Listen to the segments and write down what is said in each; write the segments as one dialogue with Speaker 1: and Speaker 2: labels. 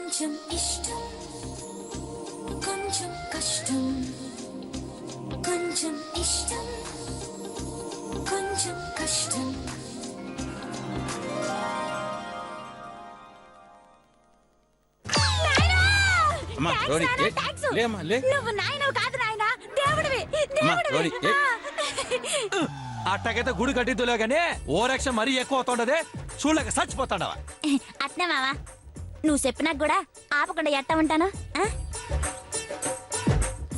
Speaker 1: కొంచెం ఇష్టం కొంచెం కష్టం కొంచెం ఇష్టం కొంచెం కష్టం
Speaker 2: అట్టకైతే గుడి కట్టిద్దులే గానీ ఓరక్షం మరీ ఎక్కువ అవుతుండదే చూడలేక చచ్చిపోతాడవా
Speaker 3: అట్నే మావా నువ్వు చెప్పినాక కూడా ఆపకుండా ఎట్ట ఉంటాను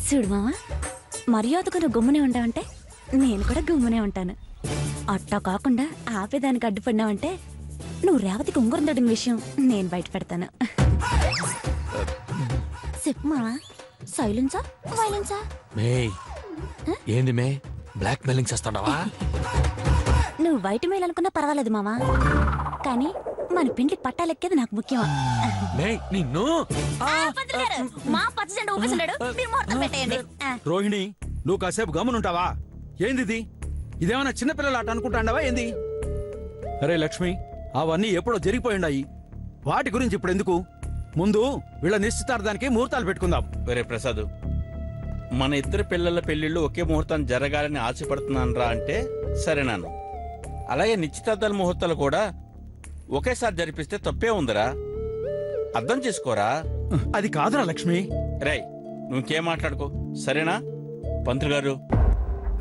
Speaker 3: చూడు మావా మర్యాదకు నువ్వు గుమ్మునే ఉంటావంటే నేను కూడా గుమ్మునే ఉంటాను. అట్టా కాకుండా ఆపేదానికి అడ్డుపడినావంటే నువ్వు రేవతికి ఉంగరం తడిన విషయం నేను బయట పెడతాను. చెప్పు మావా, సైలెన్సా వైలెన్సా?
Speaker 2: ఏంది మే బ్లాక్ మెయిలింగ్ చేస్తాడవా?
Speaker 3: నువ్వు బయట మేలు అనుకున్నా పర్వాలేదు మావా, కానీ మన పిండికి పట్టాలెక్కేది నాకు ముఖ్యం.
Speaker 2: నిన్ను
Speaker 3: మా పచ్చజెండ ఊపేసాడు, మీరు ముహూర్తం పెట్టేయండి.
Speaker 4: రోహిణి, నువ్వు కాసేపు గమనుంటావా? ఏంది ఇదేమన్నా చిన్నపిల్లలు ఆట అనుకుంటాండవా ఏంది? అరే లక్ష్మి, అవన్నీ ఎప్పుడో జరిగిపోయిండాయి. వాటి గురించి ఇప్పుడు ఎందుకు? ముందు వీళ్ళ నిశ్చితార్థానికి ముహూర్తాలు పెట్టుకుందాం.
Speaker 5: వేరే ప్రసాద్, మన ఇద్దరు పిల్లల పెళ్లిళ్ళు ఒకే ముహూర్తం జరగాలని ఆశపడుతున్నాను రా అంటే సరేనాను. అలాగే నిశ్చితార్థాల ముహూర్తాలు కూడా ఒకేసారి జరిపిస్తే తప్పే ఉందిరా, అర్థం చేసుకోరా.
Speaker 4: అది కాదురా లక్ష్మి.
Speaker 5: రై, నువ్వుకేం మాట్లాడుకో సరేనా? పంతులు గారు,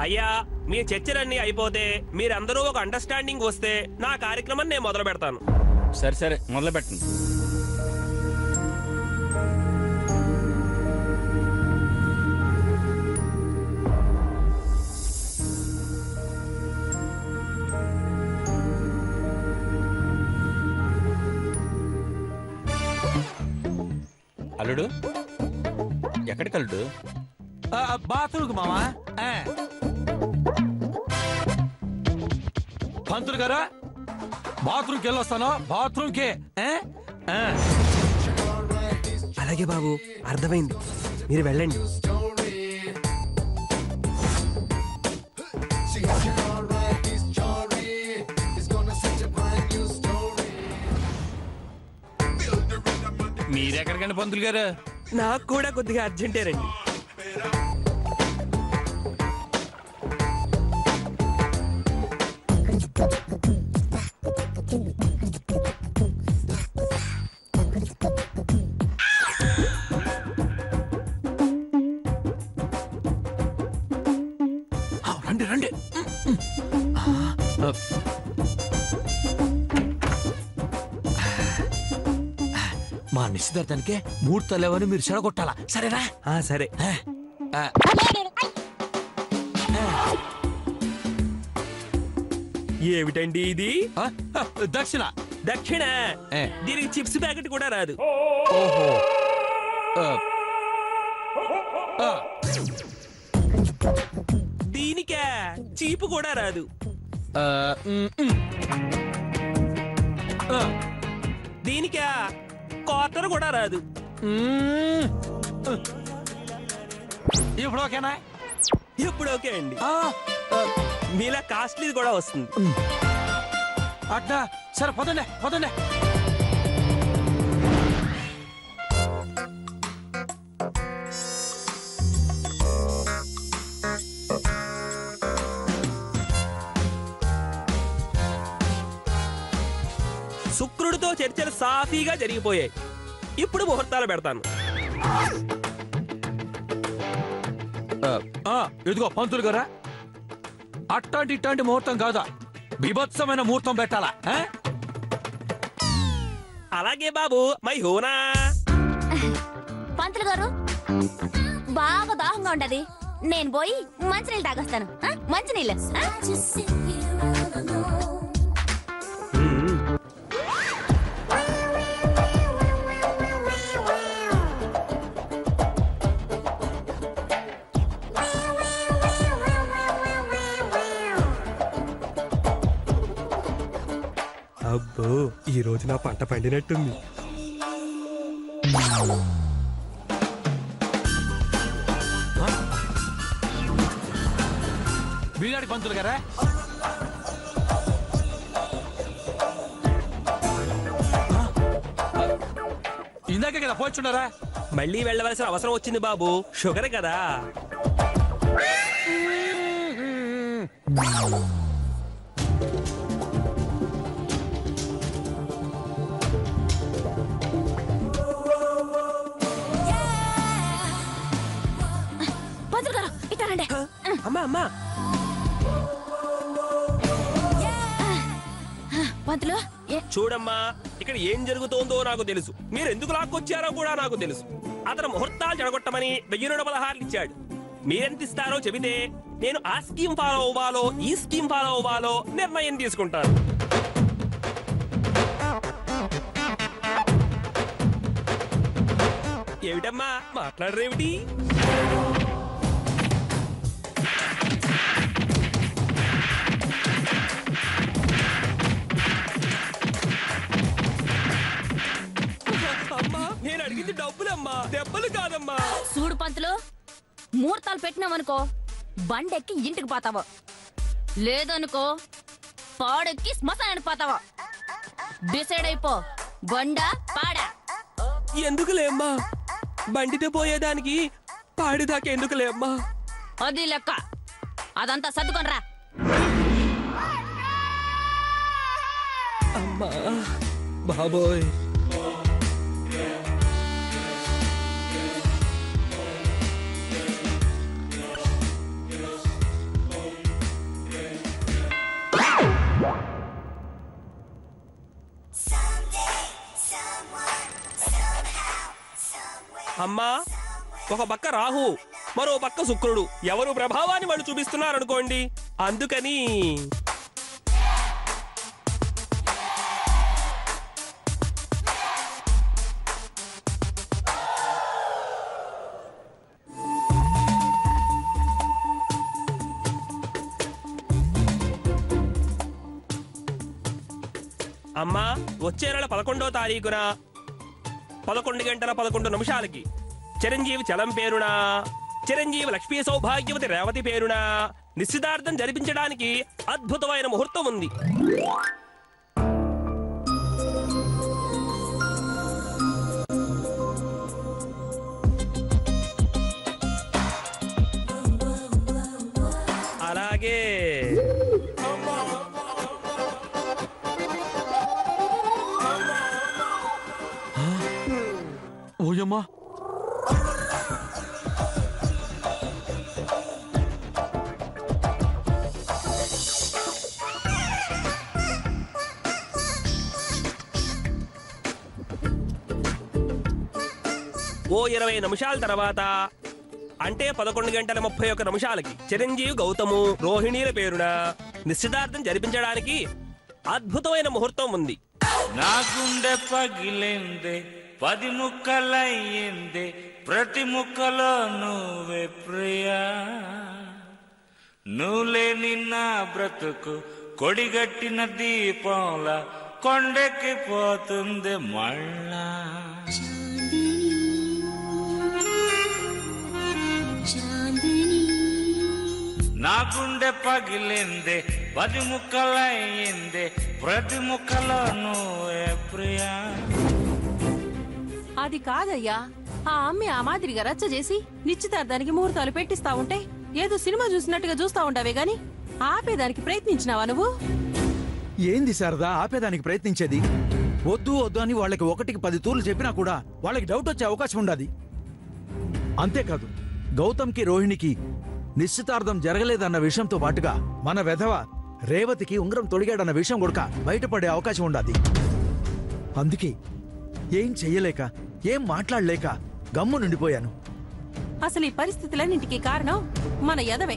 Speaker 6: అయ్యా మీ చర్చలన్నీ అయిపోతే మీరందరూ ఒక అండర్స్టాండింగ్ వస్తే నా కార్యక్రమం నేను మొదలు పెడతాను.
Speaker 5: సరే సరే మొదలు పెట్టండి. అల్లుడు ఎక్కడికి అల్లుడు?
Speaker 2: బాత్రూమ్కి మావా. పంతులు గారా, బాత్రూమ్కి వెళ్ళొస్తాను. బాత్రూమ్కి.
Speaker 7: అలాగే బాబు, అర్థమైంది, మీరు వెళ్ళండి.
Speaker 2: మీరెక్కడికండి పంతులు గారు?
Speaker 6: నాకు కూడా కొద్దిగా అర్జెంటేనండి.
Speaker 2: రండి రండి. మా నిశ్చితార్థానికే ముహూర్తాలు లేవని మీరు చెడగొట్టాలా, సరేనా?
Speaker 7: సరే.
Speaker 6: ఏమిటండి ఇది?
Speaker 2: దక్షిణ.
Speaker 6: దక్షిణ? దీనికి చిప్స్ ప్యాకెట్ కూడా రాదు.
Speaker 2: ఓహో.
Speaker 6: దీనికా చీపు కూడా రాదు. దీనికా కోతరు కూడా రాదు.
Speaker 2: ఇప్పుడు ఓకేనా?
Speaker 6: ఇప్పుడు ఓకే అండి. మీలా కాస్ట్లీ కూడా వస్తుంది.
Speaker 2: అట్లా సరే, పోతుండే పోతుండే.
Speaker 6: శుక్రుడితో చర్చలు సాఫీగా జరిగిపోయాయి. ఇప్పుడు ముహూర్తాలు పెడతాను.
Speaker 2: ఇదిగో పంతులు గారా, అట్టాంటి ఇట్లాంటి ముహూర్తం కాదా, బీభత్సమైన ముహూర్తం పెట్టాలా?
Speaker 6: అలాగే బాబు, మై హోనా.
Speaker 3: పంతులు గారు, బాగా దాహంగా ఉంటది, నేను పోయి మంచినీళ్ళు తాగొస్తాను. మంచినీళ్ళు.
Speaker 7: అబ్బో, ఈ రోజు నా పంట పండినట్టుంది.
Speaker 2: వీడాడి పంతులు గారా, ఇందాకే కదా పోచున్నారా?
Speaker 6: మళ్ళీ వెళ్ళవలసిన అవసరం వచ్చింది బాబు, షుగర్ కదా.
Speaker 3: పంతులు గారు ఇటారండి.
Speaker 6: అమ్మా అమ్మా,
Speaker 3: పంతులు
Speaker 6: చూడమ్మా, ఇక్కడ ఏం జరుగుతోందో నాకు తెలుసు, మీరు ఎందుకు లాక్కొచ్చారో కూడా నాకు తెలుసు. అతను ముహూర్తాలు చెడగొట్టమని 1116 ఇచ్చాడు. మీరెంత ఇస్తారో చెబితే నేను ఆ స్కీమ్ ఫాలో అవ్వాలో ఈ స్కీమ్ ఫాలో అవ్వాలో నిర్ణయం తీసుకుంటాను. ఏమిటమ్మా మాట్లాడరేమిటి? అమ్మా, నేను అడిగింది డబ్బులమ్మా, దెబ్బలు కాదమ్మా.
Speaker 3: చూడు పంతులు, ముహూర్తాలు పెట్టినావనుకో బండెక్కి ఇంటికి పోతావు, లేదనుకో పాడెక్కి శ్మశానానికి పోతావు. డిసైడ్ అయిపో, బండ పాడా.
Speaker 6: ఎందుకులేమ్మా, బండితో పోయేదానికి పాడిదాకా ఎందుకులేమ్మా.
Speaker 3: అది లెక్క, అదంతా సర్దుకొనరా.
Speaker 6: అమ్మా బాబోయ్, అమ్మా ఒక పక్క రాహు, మరో పక్క శుక్రుడు, ఎవరు ప్రభావాన్ని వాళ్ళు చూపిస్తున్నారనుకోండి. అందుకని అమ్మా వచ్చే నెల 11వ తారీఖున 11:11 చిరంజీవి చలం పేరున, చిరంజీవి లక్ష్మీ సౌభాగ్యవతి రేవతి పేరున నిశ్చితార్థం జరిపించడానికి అద్భుతమైన ముహూర్తం ఉంది. అలాగే
Speaker 2: ఓయమ్మా,
Speaker 6: ఓ 20 నిమిషాల తర్వాత అంటే 11:31 చిరంజీవి గౌతము రోహిణీల పేరున నిశ్చితార్థం జరిపించడానికి అద్భుతమైన ముహూర్తం ఉంది.
Speaker 8: నా గుండె పగిలిందే 10 ముక్కలయ్యిందే, ప్రతి ముక్కలో నువ్వే ప్రియా, నువ్వులేని నా బ్రతుకు కొడిగట్టిన దీపంలా కొండెక్కిపోతుంది మళ్ళా. నా గుండె పగిలిందే 10 ముక్కలయ్యిందే, ప్రతి ముక్కలో నువ్వే ప్రియా.
Speaker 9: అది కాదయ్యా, ఆ అమ్మి ఆ మాదిరిగా రచ్చ చేసి నిశ్చితార్థానికి ముహూర్తాలు పెట్టిస్తా ఉంటే ఏదో సినిమా చూసినట్టుగా చూస్తా ఉంటావే గాని ఆపేదానికి ప్రయత్నించినావా నువ్వు?
Speaker 4: ఏంది శారదా ఆపేదానికి ప్రయత్నించేది? వద్దు వద్దు అని వాళ్ళకి 1కి 10 తూర్లు చెప్పినా కూడా వాళ్ళకి డౌట్ వచ్చే అవకాశం ఉండదు. అంతేకాదు, గౌతమ్కి రోహిణికి నిశ్చితార్థం జరగలేదన్న విషయంతో పాటుగా మన వెధవ రేవతికి ఉంగరం తొడిగాడన్న విషయం కూడా బయటపడే అవకాశం ఉండదు. అందుకే ఏం చెయ్యలేక ఏం మాట్లాడలేక గమ్ము నుండిపోయాను.
Speaker 9: అసలు ఈ పరిస్థితులన్నింటికి కారణం మన యదవే.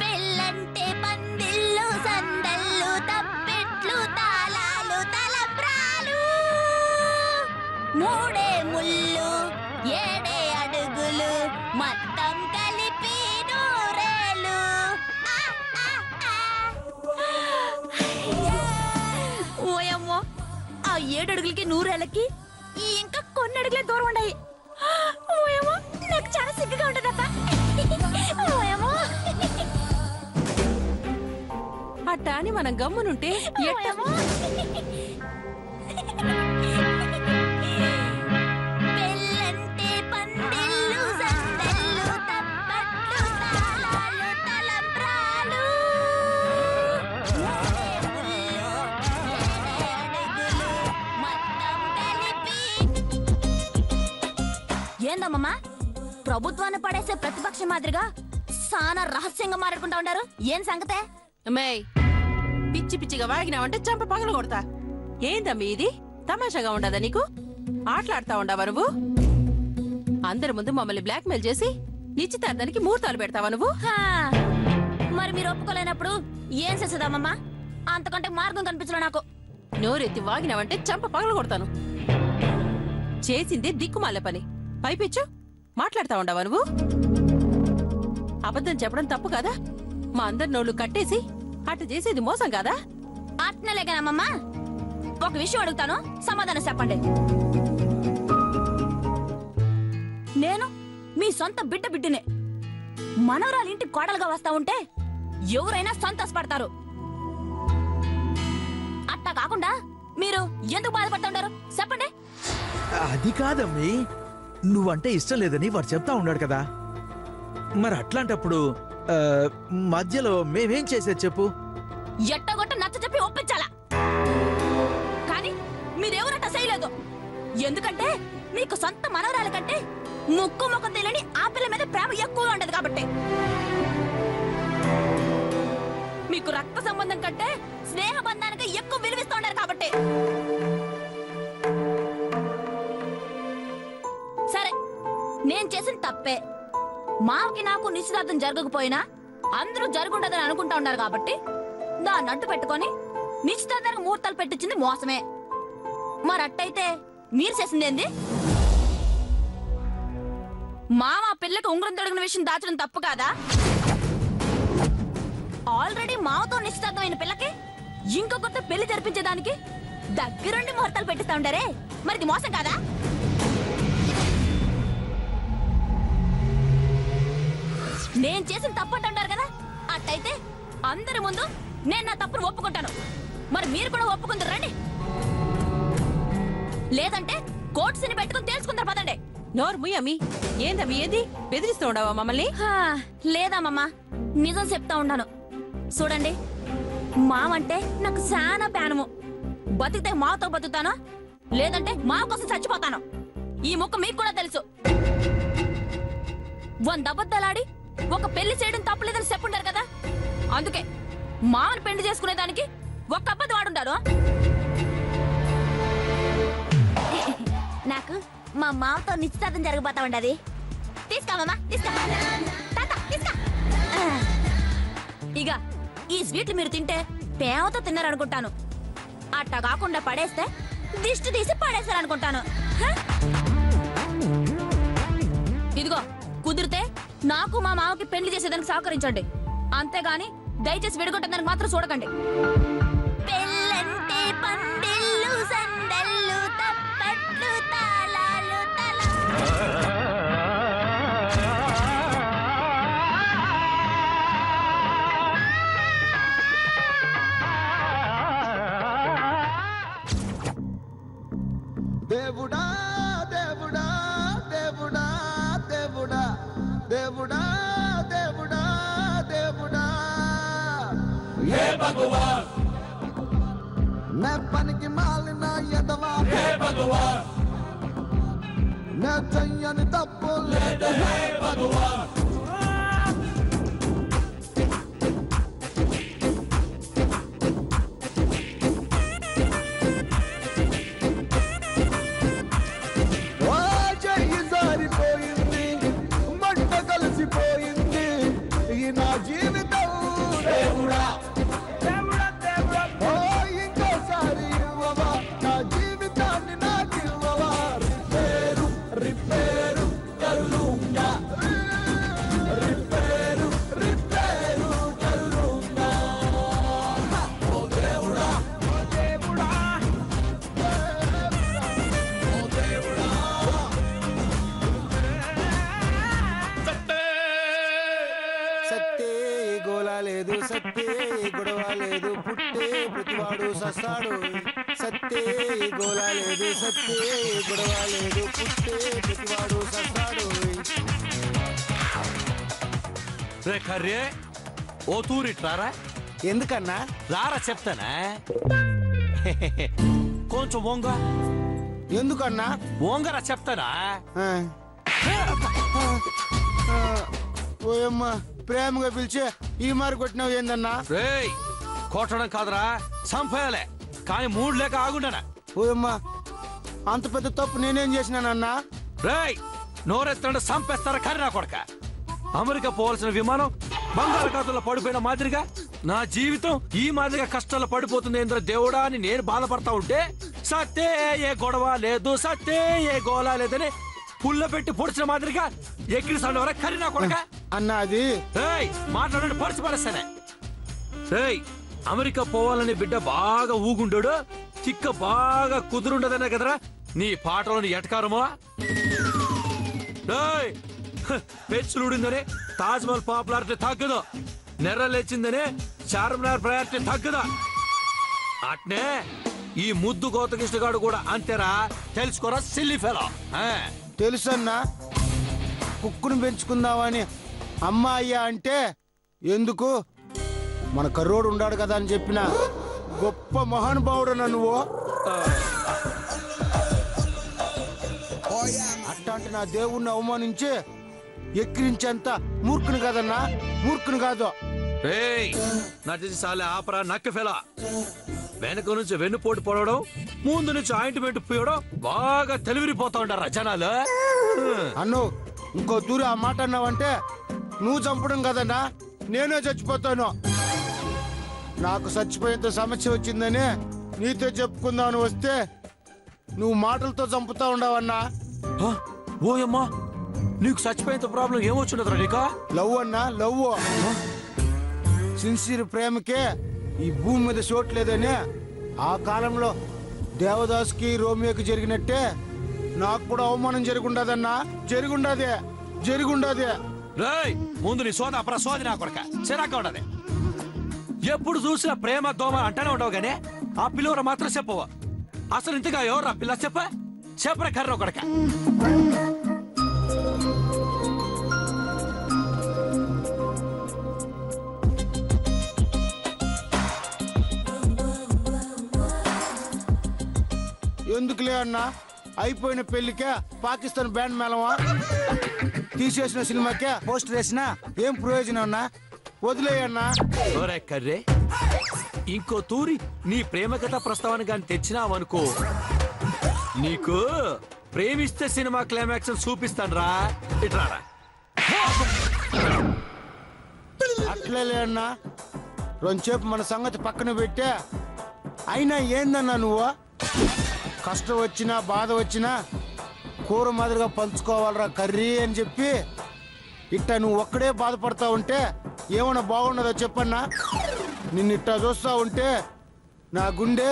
Speaker 3: పెళ్ళంటే పందిళ్ళు సందళ్ళు తప్పెట్లు తాళాలు తలంబ్రాలు, 3 ముళ్ళు 7 అడుగులు మొత్తం కలిపి 100 ఓయమ్మో, ఆ 7 అడుగులకి 100 ఏళ్ళకి ఇంకా కొన్ని అడుగులే దూరం ఉన్నాయి. ఓయమ్మో, నాకు చాలా సిగ్గుగా ఉంటుందప్ప. ఓయమ్మో,
Speaker 9: అట్టా అని మనం గమ్మునుంటే ఎట్ట?
Speaker 3: ఓయమ్మో. ఏందమ్మమ్మా ప్రభుత్వాన్ని పడేసే ప్రతిపక్ష మాదిరిగా సానా రహస్యంగా మాట్లాడుకుంటా ఉండారు ఏం సంగతే?
Speaker 9: మేయ్ పిచ్చి పిచ్చిగా వాగినావంటే చంప పగలు కొడతా. ఏందమ్మీ ఇది? తమాషాగా ఉండదా నీకు? ఆటలాడుతా ఉండవా నువ్వు? అందరి ముందు మమ్మల్ని బ్లాక్మెయిల్ చేసి నిశ్చితార్థానికి ముహూర్తాలు పెడతావా నువ్వు?
Speaker 3: మరి మీరు ఒప్పుకోలేనప్పుడు ఏం చేసేదామమ్మా? అంతకంటే మార్గం కనిపించలే నాకు.
Speaker 9: నోరెత్తి వాగినావంటే చంప పగలు కొడతాను. చేసింది దిక్కుమాల పని. పైపిచ్చు మాట్లాడుతా ఉండవా నువ్వు? అబద్ధం చెప్పడం తప్పు కదా? మా అందరి నోళ్ళు కట్టేసి అట్ట చేసేది మోసం కాదా?
Speaker 3: అట్నలేగానమ్మమ్మా. ఒక విషయం అడుగుతాను, సమాధానం చెప్పండి. నేను మీ సొంత బిడ్డనే. మనవరాలి ఇంటికి కోడలుగా వస్తా ఉంటే ఎవరైనా సంతోషపడతారు. అట్టా కాకుండా మీరు ఎందుకు బాధపడతా ఉంటారు చెప్పండి.
Speaker 4: అది కాదమ్మీ, నువ్వంటే ఇష్టం లేదని వాడు చెప్తా ఉన్నాడు కదా. మరి అట్లాంటప్పుడు మధ్యలో మేమేం చేసేది చెప్పు?
Speaker 3: ఎట్టగొట్ట నచ్చ చెప్పి ఒప్పించాలా? కానీ మీరెవరట చేయలేదు. ఎందుకంటే మీకు సొంత మనవరాలి కంటే ముక్కు ముఖం తెలియని ఆ పిల్ల మీద ప్రేమ ఎక్కువ ఉండదు కాబట్టి. మీకు రక్త సంబంధం కంటే స్నేహ బంధానికి ఎక్కువ విలువిస్తూ ఉంటారు కాబట్టి. సరే, నేను చేసిన తప్పే. మాకి నాకు నిశ్చితార్థం జరగకపోయినా అందరూ జరుగుండదని అనుకుంటా ఉన్నారు కాబట్టి దాన్ని అడ్డు పెట్టుకొని నిశ్చితార్థానికి ముహూర్తాలు పెట్టించింది మోసమే. మరి అట్టయితే మీరు చేసింది ఏంది? మామ పిల్లకి ఉంగరం తొడిగిన విషయం దాచడం తప్పు కాదా? ఆల్రెడీ మావతో నిశ్చితార్థమైన పిల్లకి ఇంకొకరితో పెళ్లి జరిపించేదానికి దగ్గరుండి ముహూర్తాలు పెట్టిస్తా ఉంటారే, మరిది మోసం కాదా? నేను చేసిన తప్పు అంటారు కదా, అట్టయితే అందరి ముందు నేను నా తప్పును ఒప్పుకుంటాను. మరి మీరు కూడా ఒప్పుకుంటారు రండి. లేదంటే కోర్టుని పెట్టుకుని తెలుసుకుంటారు పదండి.
Speaker 9: నోరు ముయ్యమ్మి. ఏందమ్మి ఏది? బెదిరిస్తూ ఉండవా మమ్మల్ని?
Speaker 3: లేదమ్మమ్మా, నిజం చెప్తా ఉన్నాను. చూడండి, మావంటే నాకు చాలా ప్రాణము. బతికితే మాతో బతుకుతాను, లేదంటే మా కోసం చచ్చిపోతాను. ఈ ముక్క మీకు కూడా తెలుసు. 100 అబద్ధాలాడి ఒక పెళ్లి చేయడం తప్పులేదని చెప్పుంటారు కదా, అందుకే మామని పెళ్లి చేసుకునేదానికి ఒక్క అబద్ధం ఆడుంటారు. నాకు మా మామతో నిశ్చితార్థం జరగబోతా ఉండదు. తీసుకోమమ్మా, తీసుకో. ఇక ఈ స్వీట్లు మీరు తింటే పేమతో తిన్నారనుకుంటాను. అట్టా కాకుండా పడేస్తే దిష్టి తీసి పడేస్తారనుకుంటాను. ఇదిగో కుదిరితే నాకు మా మామకి పెళ్లి చేసేదానికి సహకరించండి, అంతేగాని దయచేసి విడగొట్టడానికి మాత్రం చూడకండి. పెళ్ళంటే పందిళ్ళు, సందళ్ళు, తప్పట్లు, తాళాలు,
Speaker 10: దేవుడా దేవుడా దేవుడా దేవుడా దేవుడా దేవుడా దేవుడా హే భగవాన్, నే పనికి మాలిన ఎదవా హే భగవాన్, నే చెయ్యని తప్పు లేదు హే భగవాన్. సత్తే గోళ లేదు, సత్తే గొడవ లేదు, పుట్టే ప్రతివాడు సస్తాడు.
Speaker 2: రే ఓ తూరిట్రారా.
Speaker 10: ఎందుకన్నా?
Speaker 2: రారా చెప్తానా. కొంచెం వంగ.
Speaker 10: ఎందుకన్నా?
Speaker 2: వంగరా చెప్తానా.
Speaker 10: ఓయమ్మ ప్రేమగా పిలిచి ఈ మారి కొట్టినావు ఏందన్నా?
Speaker 2: రేయ్ కొట్టడం కాదురా సంపేయాలే కానీ మూడు లేక ఆగుండనా.
Speaker 10: ఓయమ్మ అంత పెద్ద తప్పు నేనేం చేసినానన్నా?
Speaker 2: రేయ్ నోరెత్తంటే సంపేస్తారా కర్రీ నా కొడక. అమెరికా పోవాల్సిన విమానం బంగాళాఖాతంలో పడిపోయిన మాదిరిగా నా జీవితం ఈ మాదిరిగా కష్టాల్లో పడిపోతుంది ఏంద్ర దేవుడా అని నేను బాధపడతా ఉంటే సత్తే ఏ గొడవ లేదు సత్తే ఏ గోళ లేదని పుల్ల పెట్టి పొడిచిన మాదిరిగా ఎక్కిరి సండవరా కర్రీ నా కొడక.
Speaker 10: అన్నా అది
Speaker 2: రేయ్ మాట్లాడండి పొడిచి పడేస్తానే. రేయ్ అమెరికా పోవాలని బిడ్డ బాగా ఊగుండాడు చిక్క బాగా కుదురుండదనే కదరా నీ పాటలోని ఎటకారమో. పెచ్చులుడిందని తాజ్ మహల్ పాపులారిటీ తగ్గదు, నెర్రలేచిందని చార్మినార్ ప్రయారిటీ తగ్గదా. అట్నే ఈ ముద్దు గౌతకృష్ణగాడు కూడా అంతేరా తెలుసుకోరా సిల్లీ ఫెలో.
Speaker 10: తెలుసన్నా కుక్కును పెంచుకుందామని అమ్మ అయ్యా అంటే ఎందుకు మన కర్రోడు ఉండాడు కదా అని చెప్పిన గొప్ప మహానుభావుడు నువ్వు. అట్లాంటి నా దేవుణ్ణి అవమానించి ఎక్కిరించేంత మూర్ఖుని కాదన్నా, మూర్ఖుని కాదు.
Speaker 2: నటించాలి ఆపరా నక్క ఫెలా. వెనక నుంచి వెన్నుపోటు పొడవడం ముందు నుంచి ఆయింట్మెంట్ పోయడం బాగా తెలివిరిపోతా ఉంటారా జనాలు.
Speaker 10: అన్ను ఇంకో తూరి ఆ మాట అన్నావంటే నువ్వు చంపడం కదన్నా నేనే చచ్చిపోతాను. నాకు చచ్చిపోయేంత సమస్య వచ్చిందని నీతో చెప్పుకుందామని వస్తే నువ్వు మాటలతో చంపుతా ఉండవన్నా.
Speaker 2: ఓయమ్మా నీకు చచ్చిపోయేంత ప్రాబ్లం ఏమొచ్చుండదురా నీకా?
Speaker 10: లవ్ అన్నా లవ్. సిన్సియర్ ప్రేమకే ఈ భూమి మీద చోటు లేదని ఆ కాలంలో దేవదాస్కి రోమియోకి జరిగినట్టే నాకు కూడా అవమానం జరుగుండదన్నా. జరుగుండదే.
Speaker 2: రేయ్ ముందు నీ సోద అప్రా సోది నా కొడక చిరాక ఉండదు. ఎప్పుడు చూసినా ప్రేమ దోమ అంటానే ఉండవు గానీ ఆ పిల్లవర మాత్రం చెప్పవు. అసలు ఇంతగా ఎవరు ఆ పిల్ల చెప్పరా కర్ర కొడక.
Speaker 10: ఎందుకులే అన్నా అయిపోయిన పెళ్లికే పాకిస్తాన్ బ్యాండ్ మేళమా, తీసేసిన సినిమాకే పోస్టర్ వేసినా ఏం ప్రయోజనం అన్నా? వదిలేయన్నా.
Speaker 2: కర్రే ఇంకో తూరి నీ ప్రేమ కథ ప్రస్తావన గాని తెచ్చినావనుకో నీకు ప్రేమిస్తే సినిమా క్లైమాక్స్ చూపిస్తాను రా. ఇట్రారా.
Speaker 10: అట్లే అన్నా రెండుసేపు మన సంగతి పక్కన పెట్టే. అయినా ఏందన్నా నువ్వు కష్టం వచ్చినా బాధ వచ్చినా కూర మాదిరిగా పంచుకోవాలరా కర్రీ అని చెప్పి ఇట్టా నువ్వు ఒక్కడే బాధపడతా ఉంటే ఏమన్నా బాగున్నదో చెప్పన్నా? నిన్ను ఇట్టా చూస్తా ఉంటే నా గుండె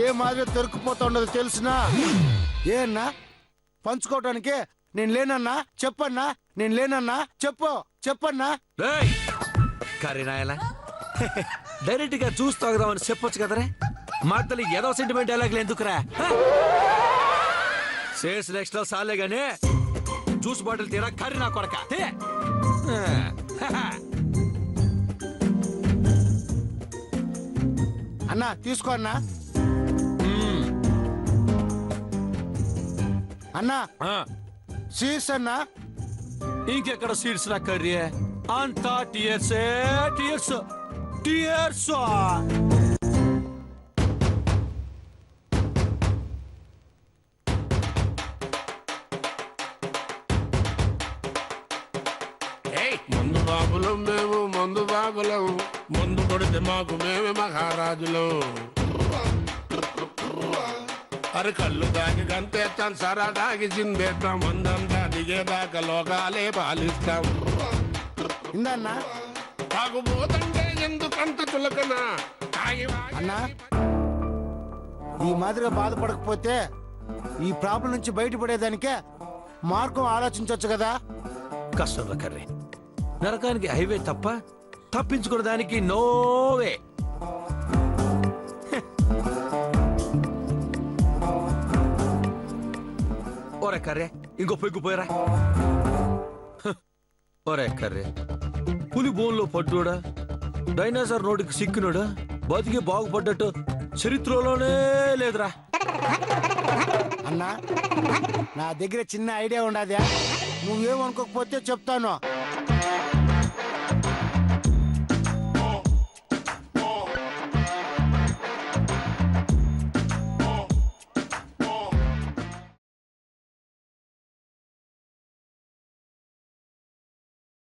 Speaker 10: ఏ మాదిరిగా దొరికిపోతా ఉండదో తెలుసునా? ఏన్నా పంచుకోవటానికి నేను లేనన్నా? చెప్పన్నా నేను లేనన్నా? చెప్పన్నా.
Speaker 2: కరీనాయలా డైరెక్ట్ గా చూసి తాగుదామని చెప్పొచ్చు కదరే. మధ్యలో ఏదో సెంటిమెంట్ ఎలాగలే ఎందుకురా? సేల్స్ నెక్స్ట్ లో సాలే గానే జ్యూస్ బాటిల్ తీరా కర్రీ నా కొడక.
Speaker 10: అన్నా తీసుకో అన్నా. అన్నా సీడ్స్ అన్నా.
Speaker 2: ఇంకెక్కడ సీడ్స్ నా కర్రీ అంతా టీయర్సే టీయర్స్.
Speaker 11: ముందు బాబులం మేము మందు బాబులం, ముందు కొడితే మాకు మేమే మహారాజులం. అరే కళ్ళు దాగి గంతేస్తాం, సరా దాగి చిందేస్తాం, మందంతా దిగేదాకా లోకాలే పాలిస్తాం.
Speaker 10: ఇందన్నా
Speaker 11: తాగుబోతంటే ఎందుకంత చులకనా?
Speaker 10: అన్నా ఈ మాదిరిగా బాధపడకపోతే ఈ ప్రాబ్లం నుంచి బయటపడేదానికే మార్గం ఆలోచించవచ్చు కదా.
Speaker 2: కష్టంలో కర్రీ నరకానికి హైవే తప్ప తప్పించుకునే దానికి నోవే. ఒరే కర్రే ఇంకో పెగ్గు పోయరా. ఒరే కర్రే పులి బోన్లో పడ్డోడా డైనోసార్ నోటికి సిక్కినోడా బతికి బాగుపడ్డట్టు చరిత్రలోనే లేదురా.
Speaker 10: అన్నా నా దగ్గర చిన్న ఐడియా ఉండదా నువ్వేమనుకోకపోతే చెప్తాను